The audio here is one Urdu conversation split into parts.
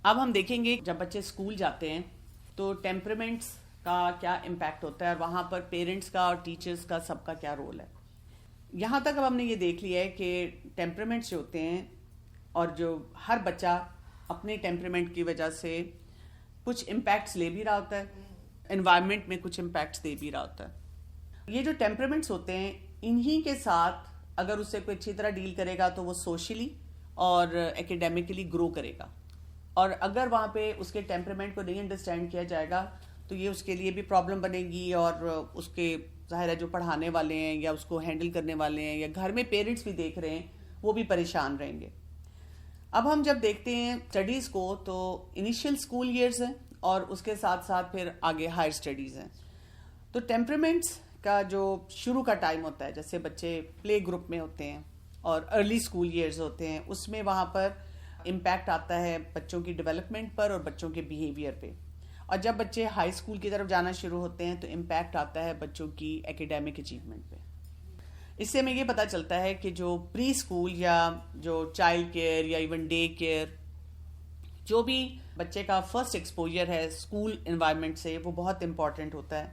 اب ہم دیکھیں گے جب بچے اسکول جاتے ہیں تو ٹیمپرامنٹس کا کیا امپیکٹ ہوتا ہے اور وہاں پر پیرنٹس کا اور ٹیچرز کا سب کا کیا رول ہے. یہاں تک اب ہم نے یہ دیکھ لیا ہے کہ ٹیمپرامنٹس جو ہوتے ہیں اور جو ہر بچہ اپنے ٹیمپرامنٹ کی وجہ سے کچھ امپیکٹس لے بھی رہا ہوتا ہے, انوائرمنٹ میں کچھ امپیکٹس دے بھی رہا ہوتا ہے. یہ جو ٹیمپرامنٹس ہوتے ہیں انہی کے ساتھ اگر اس سے کوئی اچھی طرح ڈیل کرے گا تو وہ سوشلی اور ایکیڈیمکلی گرو کرے گا, اور اگر وہاں پہ اس کے ٹیمپرامنٹ کو نہیں انڈرسٹینڈ کیا جائے گا تو یہ اس کے لیے بھی پرابلم بنے گی, اور اس کے ظاہر ہے جو پڑھانے والے ہیں یا اس کو ہینڈل کرنے والے ہیں یا گھر میں پیرنٹس بھی دیکھ رہے ہیں وہ بھی پریشان رہیں گے. اب ہم جب دیکھتے ہیں اسٹڈیز کو تو انیشیل اسکول ایئرز ہیں اور اس کے ساتھ ساتھ پھر آگے ہائر اسٹڈیز ہیں. تو ٹیمپرامنٹس کا جو شروع کا ٹائم ہوتا ہے, جیسے بچے پلے گروپ میں ہوتے ہیں اور ارلی اسکول ایئرز ہوتے ہیں, اس میں وہاں پر امپیکٹ آتا ہے بچوں کی ڈیولپمنٹ پر اور بچوں کے بیہیویئر پہ. اور جب بچے ہائی اسکول کی طرف جانا شروع ہوتے ہیں تو امپیکٹ آتا ہے بچوں کی ایکیڈیمک اچیومنٹ پہ. اس سے ہمیں یہ پتہ چلتا ہے کہ جو پری اسکول یا جو چائلڈ کیئر یا ایون ڈے کیئر, جو بھی بچے کا فرسٹ ایکسپوجر ہے اسکول انوائرمنٹ سے, وہ بہت امپورٹنٹ ہوتا ہے.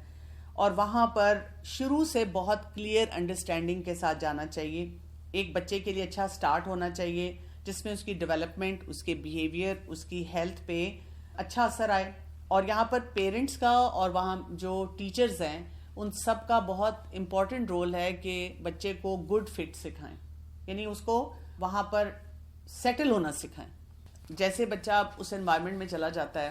اور وہاں پر شروع سے بہت کلیئر انڈرسٹینڈنگ کے ساتھ جانا چاہیے. ایک بچے کے لیے اچھا سٹارٹ ہونا چاہیے جس میں اس کی ڈیولپمنٹ, اس کے بیہیویئر, اس کی ہیلتھ پہ اچھا اثر آئے. اور یہاں پر پیرنٹس کا اور وہاں جو ٹیچرز ہیں ان سب کا بہت امپورٹنٹ رول ہے کہ بچے کو گڈ فٹ سکھائیں, یعنی اس کو وہاں پر سیٹل ہونا سکھائیں. جیسے بچہ اس انوائرمنٹ میں چلا جاتا ہے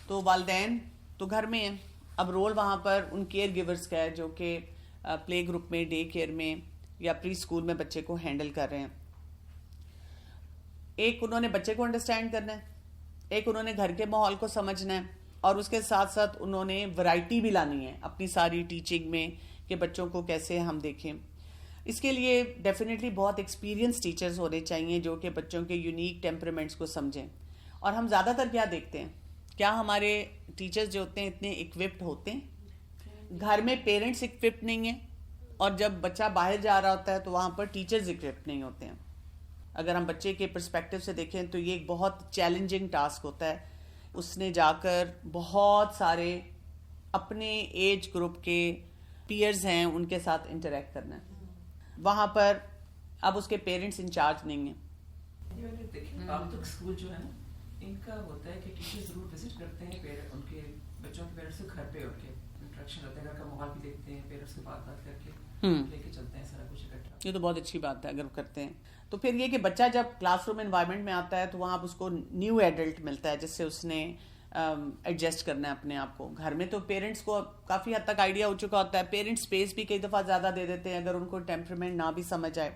تو والدین تو گھر میں ہیں, اب رول وہاں پر ان کیئر گیورز کا ہے جو کہ پلے گروپ میں, ڈے کیئر میں یا پری اسکول میں بچے کو ہینڈل کر رہے ہیں. ایک انہوں نے بچے کو انڈرسٹینڈ کرنا ہے, ایک انہوں نے گھر کے ماحول کو سمجھنا ہے, اور اس کے ساتھ ساتھ انہوں نے ورائٹی بھی لانی ہے اپنی ساری ٹیچنگ میں کہ بچوں کو کیسے ہم دیکھیں. اس کے لیے ڈیفینیٹلی بہت ایکسپیرینس ٹیچرز ہونے چاہیے جو کہ بچوں کے یونیک ٹیمپرامنٹس کو سمجھیں. اور ہم زیادہ تر کیا دیکھتے ہیں, کیا ہمارے ٹیچرز جو ہوتے ہیں اتنے اکوپڈ ہوتے ہیں؟ گھر میں پیرنٹس اکوپڈ نہیں ہیں, اور جب بچہ باہر جا رہا ہوتا ہے تو وہاں پر ٹیچرز اکوپڈ نہیں ہوتے ہیں. اگر ہم بچے کے پرسپیکٹو سے دیکھیں تو یہ ایک بہت چیلنجنگ ٹاسک ہوتا ہے. اس نے جا کر بہت سارے اپنے ایج گروپ کے پیئرز ہیں ان کے ساتھ انٹریکٹ کرنا ہے. وہاں پر اب اس کے پیرنٹس انچارج نہیں ہیں. دیکھیں اب تک اسکول جو ہے نا ان کا ہوتا ہے کہ ٹیچر ضرور وزٹ کرتے ہیں ان کے بچوں کے پیرنٹس سے گھر پہ, ان کے انٹریکشن ہوتا ہے, گھر کا ماحول بھی دیکھتے ہیں, پیرنٹس سے بات کر کے لے کے چلتے ہیں سارا کچھ اکٹھا. یہ تو بہت اچھی بات ہے اگر کرتے ہیں. تو پھر یہ کہ بچہ جب کلاس روم انوائرمنٹ میں آتا ہے تو وہاں اس کو نیو ایڈلٹ ملتا ہے جس سے اس نے ایڈجسٹ کرنا ہے اپنے آپ کو. گھر میں تو پیرنٹس کو کافی حد تک آئیڈیا ہو چکا ہوتا ہے, پیرنٹس اسپیس بھی کئی دفعہ زیادہ دے دیتے ہیں اگر ان کو ٹیمپرامنٹ نہ بھی سمجھ آئے.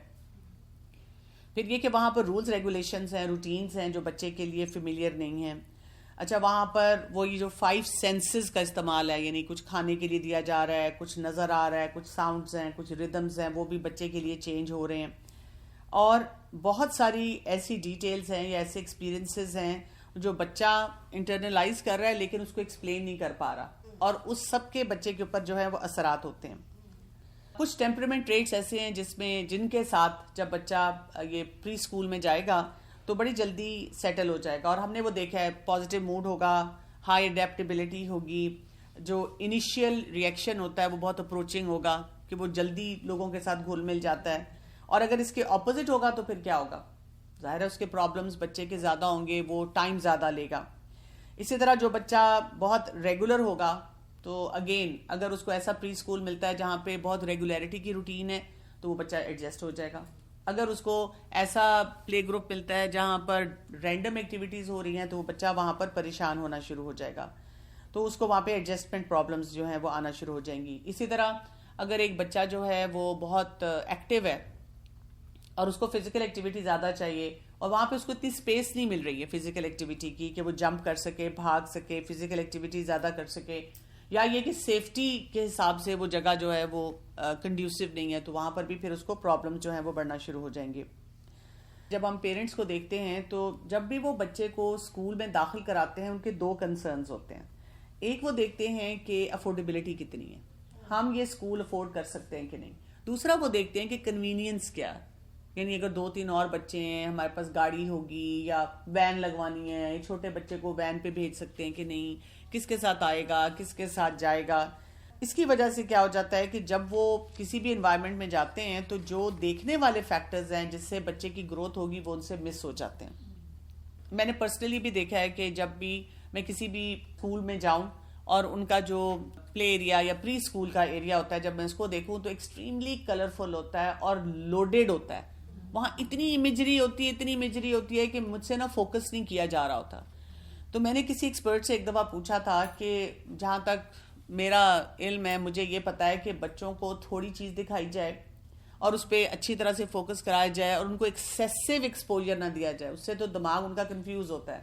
پھر یہ کہ وہاں پر رولز ریگولیشنز ہیں, روٹینز ہیں جو بچے کے لیے فیملیئر نہیں ہیں. اچھا وہاں پر وہی جو 5 سینسز کا استعمال ہے, یعنی کچھ کھانے کے لیے دیا جا رہا ہے, کچھ نظر آ رہا ہے, کچھ ساؤنڈز ہیں, کچھ ردمز ہیں, وہ بھی بچے کے لیے چینج ہو رہے ہیں. اور بہت ساری ایسی ڈیٹیلز ہیں یا ایسے ایکسپیرینسز ہیں جو بچہ انٹرنلائز کر رہا ہے لیکن اس کو ایکسپلین نہیں کر پا رہا, اور اس سب کے بچے کے اوپر جو ہے وہ اثرات ہوتے ہیں. کچھ ٹیمپرامنٹ ٹریٹس ایسے ہیں جن کے ساتھ جب بچہ یہ پری اسکول میں جائے گا تو بڑی جلدی سیٹل ہو جائے گا. اور ہم نے وہ دیکھا ہے, پازیٹیو موڈ ہوگا, ہائی اڈیپٹیبلٹی ہوگی, جو انیشیل ریئیکشن ہوتا ہے وہ بہت اپروچنگ ہوگا کہ وہ جلدی لوگوں کے ساتھ گھل مل جاتا ہے. اور اگر اس کے اپوزٹ ہوگا تو پھر کیا ہوگا, ظاہر ہے اس کے پرابلمز بچے کے زیادہ ہوں گے, وہ ٹائم زیادہ لے گا. اسی طرح جو بچہ بہت ریگولر ہوگا تو اگین اگر اس کو ایسا پری اسکول ملتا ہے جہاں پہ بہت ریگولیرٹی کی روٹین ہے تو وہ بچہ ایڈجسٹ ہو جائے گا. اگر اس کو ایسا پلے گروپ ملتا ہے جہاں پر رینڈم ایکٹیویٹیز ہو رہی ہیں تو وہ بچہ وہاں پر پریشان ہونا شروع ہو جائے گا, تو اس کو وہاں پہ ایڈجسٹمنٹ پرابلمز جو ہیں وہ آنا شروع ہو جائیں گی. اسی طرح اگر ایک بچہ جو ہے وہ بہت ایکٹیو ہے اور اس کو فزیکل ایکٹیویٹی زیادہ چاہیے اور وہاں پہ اس کو اتنی اسپیس نہیں مل رہی ہے فزیکل ایکٹیویٹی کی کہ وہ جمپ کر سکے, بھاگ سکے, فزیکل ایکٹیویٹی زیادہ کر سکے, یا یہ کہ سیفٹی کے حساب سے وہ جگہ جو ہے وہ کنڈیوسو نہیں ہے, تو وہاں پر بھی پھر اس کو پرابلم جو ہیں وہ بڑھنا شروع ہو جائیں گے. جب ہم پیرنٹس کو دیکھتے ہیں تو جب بھی وہ بچے کو اسکول میں داخل کراتے ہیں ان کے 2 کنسرنز ہوتے ہیں. ایک وہ دیکھتے ہیں کہ افورڈیبلٹی کتنی ہے, ہم یہ اسکول افورڈ کر سکتے ہیں کہ نہیں. دوسرا وہ دیکھتے ہیں کہ کنوینئنس کیا ہے, یعنی اگر 2-3 اور بچے ہیں, ہمارے پاس گاڑی ہوگی یا وین لگوانی ہے, چھوٹے بچے کو وین پہ بھیج سکتے ہیں کہ نہیں, کس کے ساتھ آئے گا, کس کے ساتھ جائے گا. اس کی وجہ سے کیا ہو جاتا ہے کہ جب وہ کسی بھی انوائرمنٹ میں جاتے ہیں تو جو دیکھنے والے فیکٹرز ہیں جس سے بچے کی گروتھ ہوگی وہ ان سے مس ہو جاتے ہیں. میں نے پرسنلی بھی دیکھا ہے کہ جب بھی میں کسی بھی اسکول میں جاؤں اور ان کا جو پلے ایریا یا پری اسکول کا ایریا ہوتا ہے, جب میں اس کو دیکھوں تو ایکسٹریملی کلرفل ہوتا ہے اور لوڈیڈ ہوتا ہے. وہاں اتنی امیجری ہوتی ہے کہ مجھ سے نا فوکس نہیں کیا جا رہا ہوتا. تو میں نے کسی ایکسپرٹ سے ایک دفعہ پوچھا تھا کہ جہاں تک میرا علم ہے, مجھے یہ پتا ہے کہ بچوں کو تھوڑی چیز دکھائی جائے اور اس پہ اچھی طرح سے فوکس کرایا جائے اور ان کو ایکسیسو ایکسپوجر نہ دیا جائے, اس سے تو دماغ ان کا کنفیوز ہوتا ہے.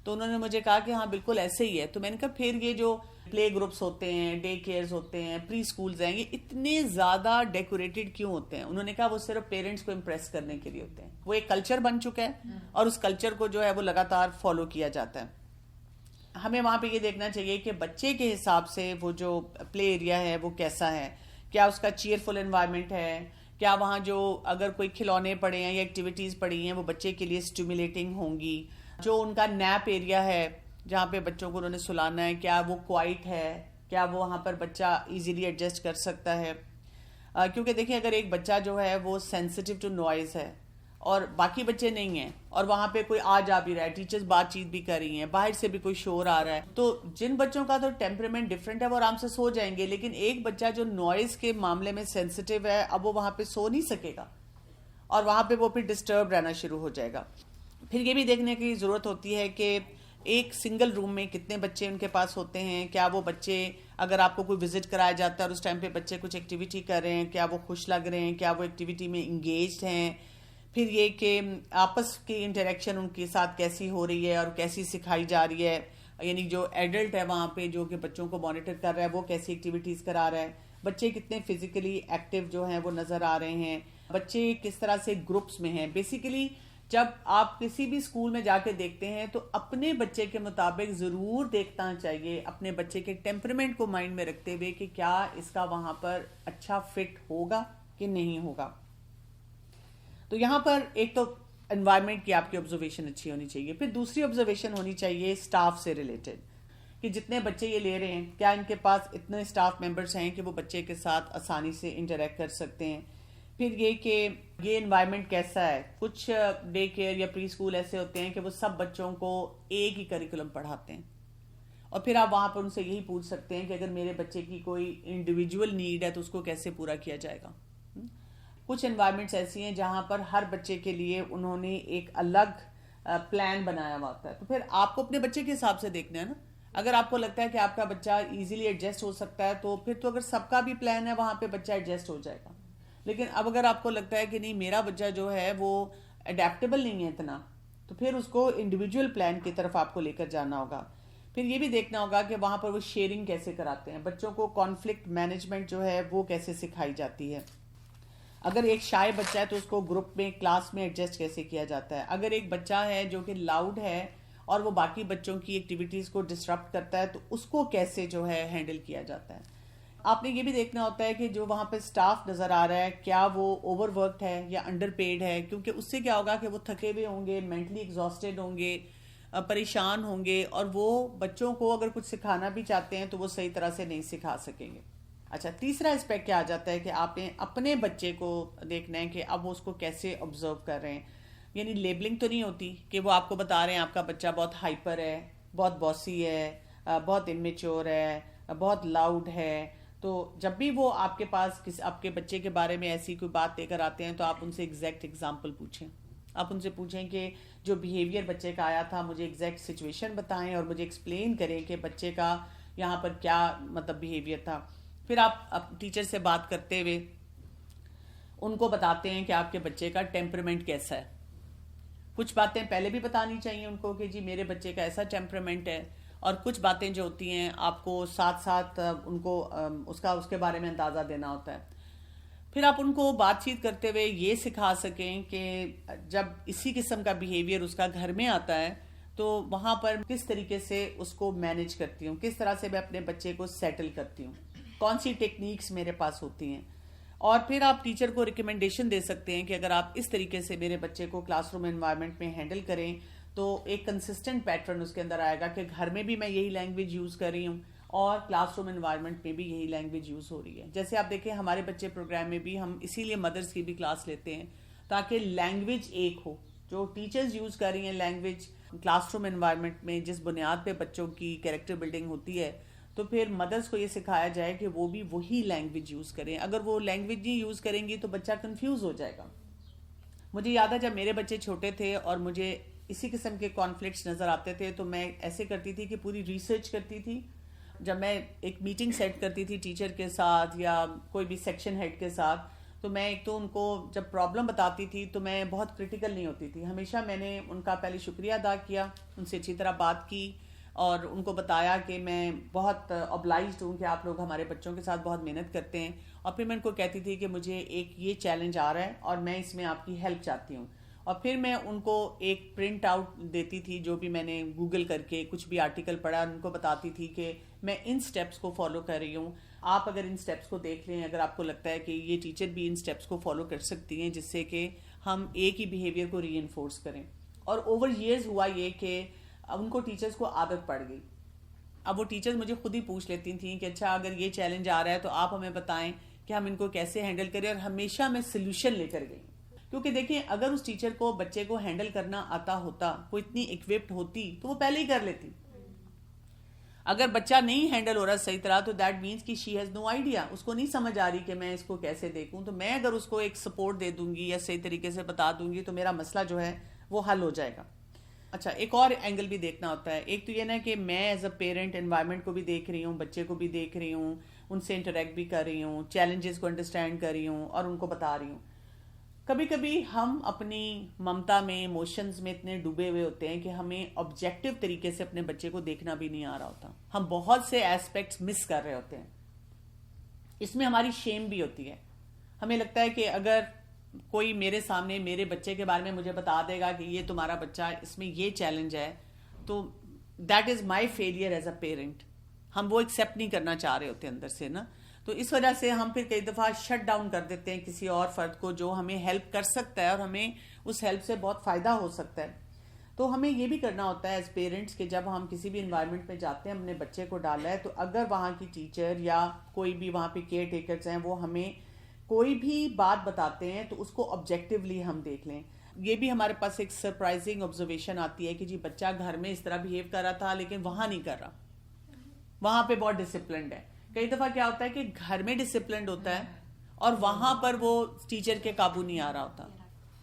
تو انہوں نے مجھے کہا کہ ہاں بالکل ایسے ہی ہے. تو میں نے کہا پھر یہ جو پلے گروپس ہوتے ہیں, ڈے کیئرز ہوتے ہیں, پری اسکولز ہیں, یہ اتنے زیادہ ڈیکوریٹڈ کیوں ہوتے ہیں؟ انہوں نے کہا وہ صرف پیرنٹس کو امپریس کرنے کے لیے ہوتے ہیں. وہ ایک کلچر بن چکا ہے اور اس کلچر کو جو ہے وہ لگاتار فالو کیا جاتا ہے. ہمیں وہاں پہ یہ دیکھنا چاہیے کہ بچے کے حساب سے وہ جو پلے ایریا ہے وہ کیسا ہے, کیا اس کا چیئرفل انوائرمنٹ ہے, کیا وہاں جو اگر کوئی کھلونے پڑے ہیں یا ایکٹیویٹیز پڑی ہیں وہ بچے کے لیے اسٹیمولیٹنگ ہوں گی, جو ان کا نیپ ایریا ہے جہاں پہ بچوں کو انہوں نے سلانا ہے کیا وہ کوائٹ ہے, کیا وہ وہاں پر بچہ ایزیلی ایڈجسٹ کر سکتا ہے. کیونکہ دیکھیں اگر ایک بچہ جو ہے وہ سینسٹیو ٹو نوائز ہے اور باقی بچے نہیں ہیں اور وہاں پہ کوئی آ جا بھی رہا ہے, ٹیچرز بات چیت بھی کر رہی ہیں, باہر سے بھی کوئی شور آ رہا ہے, تو جن بچوں کا تو ٹیمپرمنٹ ڈفرینٹ ہے وہ آرام سے سو جائیں گے, لیکن ایک بچہ جو نوائز کے معاملے میں سینسٹیو ہے اب وہ وہاں پہ سو نہیں سکے گا اور وہاں پہ وہ پھر ڈسٹرب رہنا شروع ہو جائے گا. پھر یہ بھی دیکھنے کی ضرورت ہوتی ہے کہ ایک سنگل روم میں کتنے بچے ان کے پاس ہوتے ہیں, کیا وہ بچے اگر آپ کو کوئی وزٹ کرایا جاتا ہے اور اس ٹائم پہ بچے کچھ ایکٹیویٹی کر رہے ہیں, کیا وہ خوش لگ رہے ہیں, کیا وہ ایکٹیویٹی میں انگیجڈ ہیں. پھر یہ کہ آپس کی انٹریکشن ان کے ساتھ کیسی ہو رہی ہے اور کیسی سکھائی جا رہی ہے, یعنی جو ایڈلٹ ہے وہاں پہ جو کہ بچوں کو مانیٹر کر رہا ہے وہ کیسی ایکٹیویٹیز کرا رہا ہے, بچے کتنے فزیکلی ایکٹیو جو ہیں وہ نظر آ رہے ہیں, بچے کس طرح سے گروپس میں ہیں. بیسیکلی جب آپ کسی بھی اسکول میں جا کے دیکھتے ہیں تو اپنے بچے کے مطابق ضرور دیکھنا چاہیے, اپنے بچے کے ٹیمپرمنٹ کو مائنڈ میں رکھتے ہوئے کہ کیا اس کا وہاں پر اچھا فٹ ہوگا کہ نہیں ہوگا. تو یہاں پر ایک تو انوائرمنٹ کی آپ کی آبزرویشن اچھی ہونی چاہیے. پھر دوسری آبزرویشن ہونی چاہیے سٹاف سے ریلیٹڈ, کہ جتنے بچے یہ لے رہے ہیں کیا ان کے پاس اتنے سٹاف ممبرز ہیں کہ وہ بچے کے ساتھ آسانی سے انٹریکٹ کر سکتے ہیں. پھر یہ کہ یہ انوائرمنٹ کیسا ہے. کچھ ڈے کیئر یا پری اسکول ایسے ہوتے ہیں کہ وہ سب بچوں کو ایک ہی کریکولم پڑھاتے ہیں اور پھر آپ وہاں پر ان سے یہی پوچھ سکتے ہیں کہ اگر میرے بچے کی کوئی انڈیویجول نیڈ ہے تو اس کو کیسے پورا کیا جائے گا. کچھ انوائرمنٹس ایسی ہیں جہاں پر ہر بچے کے لیے انہوں نے ایک الگ پلان بنایا ہوا ہوتا ہے. تو پھر آپ کو اپنے بچے کے حساب سے دیکھنا ہے نا. اگر آپ کو لگتا ہے کہ آپ کا بچہ ایزیلی ایڈجسٹ ہو سکتا ہے تو پھر تو اگر سب کا بھی پلان ہے وہاں پہ بچہ ایڈجسٹ ہو جائے گا. لیکن اب اگر آپ کو لگتا ہے کہ نہیں میرا بچہ جو ہے وہ اڈیپٹیبل نہیں ہے اتنا, تو پھر اس کو انڈیویجول پلان کی طرف آپ کو لے کر جانا ہوگا. پھر یہ بھی دیکھنا ہوگا کہ وہاں پر وہ شیئرنگ کیسے کراتے ہیں, بچوں کو کانفلکٹ مینجمنٹ جو ہے وہ کیسے سکھائی جاتی ہے. اگر ایک شائع بچہ ہے تو اس کو گروپ میں کلاس میں ایڈجسٹ کیسے کیا جاتا ہے. اگر ایک بچہ ہے جو کہ لاؤڈ ہے اور وہ باقی بچوں کی ایکٹیویٹیز کو ڈسٹرپٹ کرتا ہے تو اس کو کیسے جو ہے ہینڈل کیا جاتا ہے. آپ نے یہ بھی دیکھنا ہوتا ہے کہ جو وہاں پہ سٹاف نظر آ رہا ہے کیا وہ اوور ورکڈ ہے یا انڈر پیڈ ہے, کیونکہ اس سے کیا ہوگا کہ وہ تھکے ہوئے ہوں گے, مینٹلی ایگزاسٹڈ ہوں گے, پریشان ہوں گے, اور وہ بچوں کو اگر کچھ سکھانا بھی چاہتے ہیں تو وہ صحیح طرح سے نہیں سکھا سکیں گے. اچھا, تیسرا اسپیکٹ کیا آ جاتا ہے کہ آپ نے اپنے بچے کو دیکھنا ہے کہ اب وہ اس کو کیسے آبزرو کر رہے ہیں. یعنی لیبلنگ تو نہیں ہوتی کہ وہ آپ کو بتا رہے ہیں آپ کا بچہ بہت ہائپر ہے, بہت باسی ہے, بہت امیچور ہے, بہت لاؤڈ ہے. تو جب بھی وہ آپ کے پاس آپ کے بچے کے بارے میں ایسی کوئی بات لے کر آتے ہیں تو آپ ان سے ایگزیکٹ ایگزامپل پوچھیں. آپ ان سے پوچھیں کہ جو بیہیویئر بچے کا آیا تھا مجھے ایگزیکٹ سچویشن بتائیں اور مجھے ایکسپلین کریں کہ بچے کا یہاں پر کیا مطلب بیہیویئر تھا. پھر آپ ٹیچر سے بات کرتے ہوئے ان کو بتاتے ہیں کہ آپ کے بچے کا ٹیمپرمنٹ کیسا ہے. کچھ باتیں پہلے بھی بتانی چاہیے ان کو کہ جی میرے بچے کا ایسا ٹیمپرمنٹ ہے, اور کچھ باتیں جو ہوتی ہیں آپ کو ساتھ ساتھ ان کو اس کے بارے میں اندازہ دینا ہوتا ہے. پھر آپ ان کو بات چیت کرتے ہوئے یہ سکھا سکیں کہ جب اسی قسم کا بیہیویئر اس کا گھر میں آتا ہے تو وہاں پر کس طریقے سے اس کو مینج کرتی ہوں, کس طرح سے میں اپنے بچے کو سیٹل کرتی ہوں, کون سی ٹیکنیکس میرے پاس ہوتی ہیں. اور پھر آپ ٹیچر کو ریکمنڈیشن دے سکتے ہیں کہ اگر آپ اس طریقے سے میرے بچے کو کلاس روم انوائرمنٹ میں ہینڈل کریں تو ایک کنسسٹنٹ پیٹرن اس کے اندر آئے گا کہ گھر میں بھی میں یہی لینگویج یوز کر رہی ہوں اور کلاس روم انوائرمنٹ میں بھی یہی لینگویج یوز ہو رہی ہے. جیسے آپ دیکھیں ہمارے بچے پروگرام میں بھی ہم اسی لیے مدرس کی بھی کلاس لیتے ہیں تاکہ لینگویج ایک ہو. جو ٹیچرز یوز کر رہی ہیں لینگویج کلاس روم انوائرمنٹ میں جس بنیاد پہ بچوں کی کیریکٹر بلڈنگ ہوتی ہے تو پھر مدرس کو یہ سکھایا جائے کہ وہ بھی وہی لینگویج یوز کریں. اگر وہ لینگویج نہیں یوز کریں گی تو بچہ کنفیوز ہو جائے گا. مجھے یاد ہے جب میرے بچے چھوٹے تھے اور مجھے اسی قسم کے کانفلکٹس نظر آتے تھے تو میں ایسے کرتی تھی کہ پوری ریسرچ کرتی تھی. جب میں ایک میٹنگ سیٹ کرتی تھی ٹیچر کے ساتھ یا کوئی بھی سیکشن ہیڈ کے ساتھ تو میں ایک تو ان کو جب پرابلم بتاتی تھی تو میں بہت کرٹیکل نہیں ہوتی تھی. ہمیشہ میں نے ان کا پہلے شکریہ ادا کیا, ان سے اچھی طرح بات کی اور ان کو بتایا کہ میں بہت obliged ہوں کہ آپ لوگ ہمارے بچوں کے ساتھ بہت محنت کرتے ہیں. اور پھر میں ان کو کہتی تھی کہ مجھے ایک یہ چیلنج آ رہا ہے اور میں اس میں آپ کی ہیلپ چاہتی ہوں. اور پھر میں ان کو ایک پرنٹ آؤٹ دیتی تھی جو بھی میں نے گوگل کر کے کچھ بھی آرٹیکل پڑھا ان کو بتاتی تھی کہ میں ان سٹیپس کو فالو کر رہی ہوں, آپ اگر ان سٹیپس کو دیکھ لیں, اگر آپ کو لگتا ہے کہ یہ ٹیچر بھی ان سٹیپس کو فالو کر سکتی ہیں جس سے کہ ہم ایک ہی بیہیویئر کو ری انفورس کریں. اور اوور ایئرز ہوا یہ کہ ان کو ٹیچرز کو عادت پڑ گئی. اب وہ ٹیچرز مجھے خود ہی پوچھ لیتی تھیں کہ اچھا اگر یہ چیلنج آ رہا ہے تو آپ ہمیں بتائیں کہ ہم ان کو کیسے ہینڈل کریں, اور ہمیشہ میں سلوشن لے کر گئی. کیونکہ دیکھیں اگر اس ٹیچر کو بچے کو ہینڈل کرنا آتا ہوتا, وہ اتنی اکوپڈ ہوتی تو وہ پہلے ہی کر لیتی. اگر بچہ نہیں ہینڈل ہو رہا صحیح طرح تو دیٹ مینس کہ شی ہیز نو آئیڈیا, اس کو نہیں سمجھ آ رہی کہ میں اس کو کیسے دیکھوں. تو میں اگر اس کو ایک سپورٹ دے دوں گی یا صحیح طریقے سے بتا دوں گی تو میرا مسئلہ جو ہے وہ حل ہو جائے گا. اچھا ایک اور اینگل بھی دیکھنا ہوتا ہے. ایک تو یہ نا کہ میں ایز اے پیرنٹ انوائرمنٹ کو بھی دیکھ رہی ہوں, بچے کو بھی دیکھ رہی ہوں, ان سے انٹریکٹ بھی کر رہی ہوں, چیلنجز کو انڈرسٹینڈ کر رہی ہوں اور ان کو بتا رہی ہوں. کبھی کبھی ہم اپنی ممتا میں ایموشنز میں اتنے ڈوبے ہوئے ہوتے ہیں کہ ہمیں آبجیکٹو طریقے سے اپنے بچے کو دیکھنا بھی نہیں آ رہا ہوتا. ہم بہت سے ایسپیکٹس مس کر رہے ہوتے ہیں. اس میں ہماری شیم بھی ہوتی ہے. ہمیں لگتا ہے کہ اگر کوئی میرے سامنے میرے بچے کے بارے میں مجھے بتا دے گا کہ یہ تمہارا بچہ اس میں یہ چیلنج ہے تو that is my failure as a parent. ہم وہ ایکسیپٹ نہیں کرنا چاہ رہے ہوتے اندر سے نا. تو اس وجہ سے ہم پھر کئی دفعہ شٹ ڈاؤن کر دیتے ہیں کسی اور فرد کو جو ہمیں ہیلپ کر سکتا ہے اور ہمیں اس ہیلپ سے بہت فائدہ ہو سکتا ہے. تو ہمیں یہ بھی کرنا ہوتا ہے ایز پیرنٹس کہ جب ہم کسی بھی انوائرمنٹ میں جاتے ہیں, ہم نے بچے کو ڈالا ہے, تو اگر وہاں کی ٹیچر یا کوئی بھی وہاں پہ کیئر ٹیکرز ہیں وہ ہمیں کوئی بھی بات بتاتے ہیں تو اس کو آبجیکٹیولی ہم دیکھ لیں. یہ بھی ہمارے پاس ایک سرپرائزنگ آبزرویشن آتی ہے کہ جی بچہ گھر میں اس طرح بہیو کر رہا تھا لیکن وہاں نہیں کر رہا, وہاں پہ بہت ڈسپلنڈ ہے. کئی دفعہ کیا ہوتا ہے کہ گھر میں ڈسپلنڈ ہوتا ہے اور وہاں پر وہ ٹیچر کے قابو نہیں آ رہا ہوتا.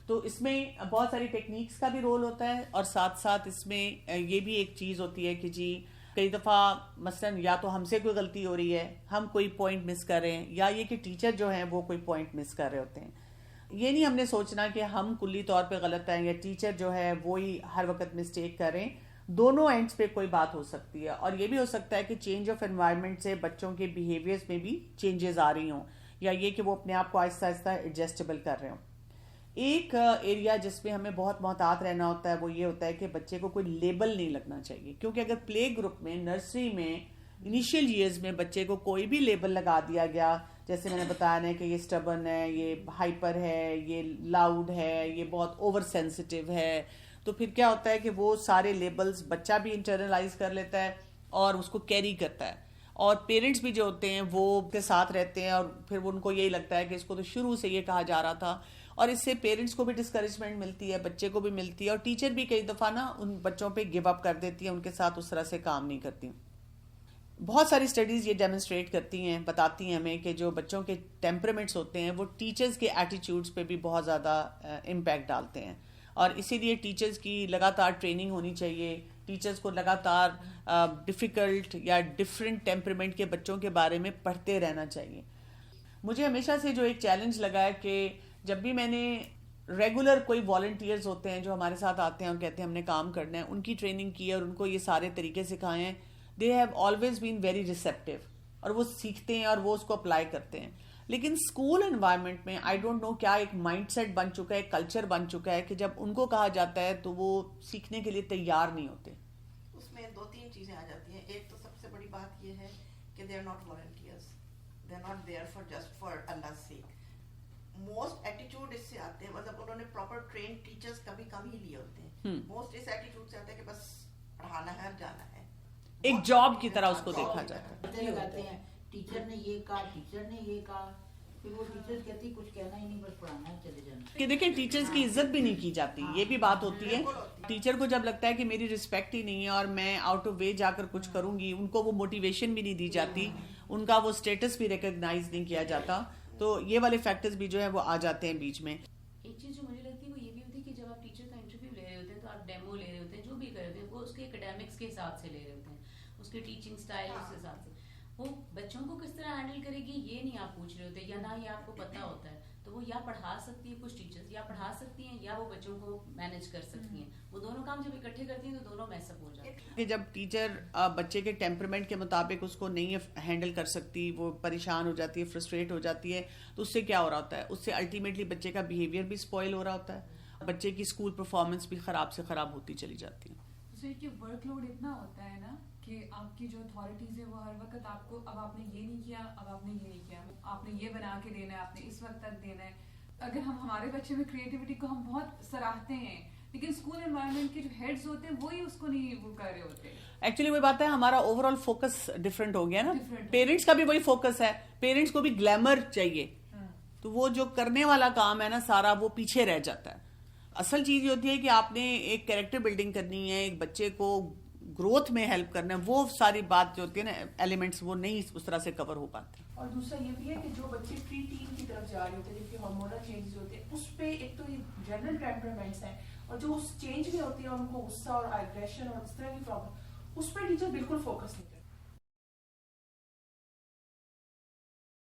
تو اس میں بہت ساری ٹیکنیکس کا بھی رول ہوتا ہے اور ساتھ ساتھ اس میں یہ بھی ایک چیز ہوتی ہے کہ جی کئی دفعہ مثلا یا تو ہم سے کوئی غلطی ہو رہی ہے, ہم کوئی پوائنٹ مس کر رہے ہیں, یا یہ کہ ٹیچر جو ہیں وہ کوئی پوائنٹ مس کر رہے ہوتے ہیں. یہ نہیں ہم نے سوچنا کہ ہم کلی طور پہ غلط ہیں یا ٹیچر جو ہے وہی ہر وقت مسٹیک کر رہے ہیں. دونوں اینڈز پہ کوئی بات ہو سکتی ہے. اور یہ بھی ہو سکتا ہے کہ چینج آف انوائرمنٹ سے بچوں کے بیہیویئرز میں بھی چینجز آ رہی ہوں, یا یہ کہ وہ اپنے آپ کو آہستہ آہستہ ایڈجسٹیبل کر رہے ہوں. ایک ایریا جس میں ہمیں بہت محتاط رہنا ہوتا ہے وہ یہ ہوتا ہے کہ بچے کو کوئی لیبل نہیں لگنا چاہیے. کیونکہ اگر پلے گروپ میں, نرسری میں, انیشیل ایئرز میں بچے کو کوئی بھی لیبل لگا دیا گیا, جیسے میں نے بتایا نا کہ یہ اسٹبرن ہے, یہ ہائپر ہے, یہ لاؤڈ ہے, یہ بہت اوور سینسٹیو ہے, تو پھر کیا ہوتا ہے کہ وہ سارے لیبلز بچہ بھی انٹرنلائز کر لیتا ہے اور اس کو کیری کرتا ہے. اور پیرنٹس بھی جو ہوتے ہیں وہ کے ساتھ رہتے ہیں اور پھر ان کو یہی لگتا ہے کہ اس کو تو شروع سے یہ کہا جا رہا تھا, اور اس سے پیرنٹس کو بھی ڈسکریجمنٹ ملتی ہے, بچے کو بھی ملتی ہے, اور ٹیچر بھی کئی دفعہ نا ان بچوں پہ گیو اپ کر دیتی ہے, ان کے ساتھ اس طرح سے کام نہیں کرتی. بہت ساری اسٹڈیز یہ ڈیمونسٹریٹ کرتی ہیں, بتاتی ہیں ہمیں کہ جو بچوں کے ٹیمپرامنٹس ہوتے ہیں وہ ٹیچرز کے ایٹیٹیوڈز پہ بھی بہت زیادہ امپیکٹ ڈالتے ہیں. اور اسی لیے ٹیچرز کی لگاتار ٹریننگ ہونی چاہیے, ٹیچرز کو لگاتار ڈیفیکلٹ یا ڈفرینٹ ٹیمپرمنٹ کے بچوں کے بارے میں پڑھتے رہنا چاہیے. مجھے ہمیشہ سے جو ایک چیلنج لگا ہے کہ جب بھی میں نے ریگولر کوئی والنٹیئرز ہوتے ہیں جو ہمارے ساتھ آتے ہیں اور کہتے ہیں ہم نے کام کرنا ہے, ان کی ٹریننگ کی ہے اور ان کو یہ سارے طریقے سکھائے ہیں, they have always been very receptive, اور وہ سیکھتے ہیں اور وہ اس کو اپلائی کرتے ہیں. لیکن اسکول انوائرمنٹ میں آئی ڈونٹ نو کیا ایک مائنڈ سیٹ بن چکا ہے, کلچر بن چکا ہے کہ جب ان کو کہا جاتا ہے تو وہ سیکھنے کے لیے تیار نہیں ہوتے. اس میں دو تین چیزیں آ جاتی ہیں. ایک تو سب سے بڑی بات یہ ہے کہ they are not volunteers, they are not there for just for Allah sake. Most attitude اس سے آتے ہیں, مطلب انہوں نے پراپر ٹرین ٹیچرز کبھی کم ہی لیے ہوتے ہیں. موسٹ اس ایٹیٹیوڈ سے آتے ہیں کہ بس پڑھانا ہے اور جانا ہے, ایک جاب کی طرح اس کو دیکھا جاتا ہے. لگاتے ہیں ٹیچر نے یہ کہا, ٹیچر نے یہ کہا, پھر وہ ٹیچر کہتی کچھ کہنا ہی نہیں, بس پڑھانا ہے, چلے جانا. کہ دیکھیں ٹیچرز کی عزت بھی نہیں کی جاتی, یہ بھی بات ہوتی ہے. ٹیچر کو جب لگتا ہے کہ میری رسپیکٹ ہی نہیں ہے اور میں آؤٹ آف وے جا کر کچھ کروں گی, ان کو وہ موٹیویشن بھی نہیں دی جاتی, ان کا وہ اسٹیٹس بھی ریکگنائز نہیں کیا جاتا, تو یہ والے فیکٹرز بھی جو ہے وہ آ جاتے ہیں بیچ میں. ایک چیز جو مجھے لگتی ہے وہ یہ بھی ہوتی ہے کہ جب آپ ٹیچر کا انٹرویو لے رہے ہوتے ہیں تو آپ ڈیمو لے رہے ہوتے ہیں, جو بھی کر رہے ہوتے ہیں وہ اس کے اکیڈیمکس کے حساب سے لے رہے ہوتے ہیں, اس کے ٹیچنگ اسٹائل اس حساب سے. وہ بچوں کو کس طرح ہینڈل کرے گی یہ نہیں آپ پوچھ رہے ہوتے, یا نہ یہ آپ کو پتہ ہوتا ہے. تو وہ یا پڑھا سکتی ہے, کچھ ٹیچرز یا پڑھا سکتی ہیں یا وہ بچوں کو مینیج کر سکتی ہیں. وہ دونوں کام جب اکٹھے کرتی ہیں تو دونوں میس اپ ہو جاتے ہیں. کہ جب ٹیچر بچے کے ٹیمپرمنٹ کے مطابق اس کو نہیں ہینڈل کر سکتی, وہ پریشان ہو جاتی ہے, فرسٹریٹ ہو جاتی ہے, تو اس سے کیا ہو رہا ہوتا ہے, اس سے الٹیمیٹلی بچے کا بیہیویئر بھی اسپوائل ہو رہا ہوتا ہے, بچے کی اسکول پرفارمنس بھی خراب سے خراب ہوتی چلی جاتی ہے. کہ ورک لوڈ اتنا ہوتا ہے نا کہ آپ کی جو اتھارٹیز ہے وہ ہر وقت آپ کو, اب آپ نے یہ نہیں کیا, اب آپ نے یہ نہیں کیا, آپ نے یہ بنا کے دینا ہے, آپ نے اس وقت تک دینا ہے. اگر ہم ہمارے بچے میں کریٹیوٹی کو ہم بہت سراہتے ہیں, لیکن اسکول انوائرمنٹ کے جو ہیڈز ہوتے ہیں وہی اس کو نہیں وہ کر رہے ہوتے. ایکچولی وہی بات ہے, ہمارا اوور آل فوکس ڈفرینٹ ہو گیا نا. پیرنٹس کا بھی وہی فوکس ہے, پیرنٹس کو بھی گلیمر چاہیے, تو وہ جو کرنے والا کام ہے نا سارا وہ پیچھے رہ جاتا ہے. اصل چیز یہ ہوتی ہے کہ آپ نے ایک کیریکٹر بلڈنگ کرنی ہے, ایک بچے کو گروتھ میں ہیلپ کرنا ہے, وہ ساری بات جو ہوتی ہے نا ایلیمنٹس وہ نہیں اس طرح سے کور ہو پاتے. اور دوسرا یہ بھی ہے کہ جو بچے پری ٹین کی طرف جا رہے ہوتے ہیں جن کے ہارمونل چینجز ہوتے ہیں, اس پہ ایک تو یہ جنرل ٹیمپرامنٹس ہیں, اور جو اس چینج میں ہوتی ہے ان کو غصہ اور ایگریشن اور اس طرح کی پرابلم, اس پہ ٹیچر بالکل فوکس نہیں کرتے.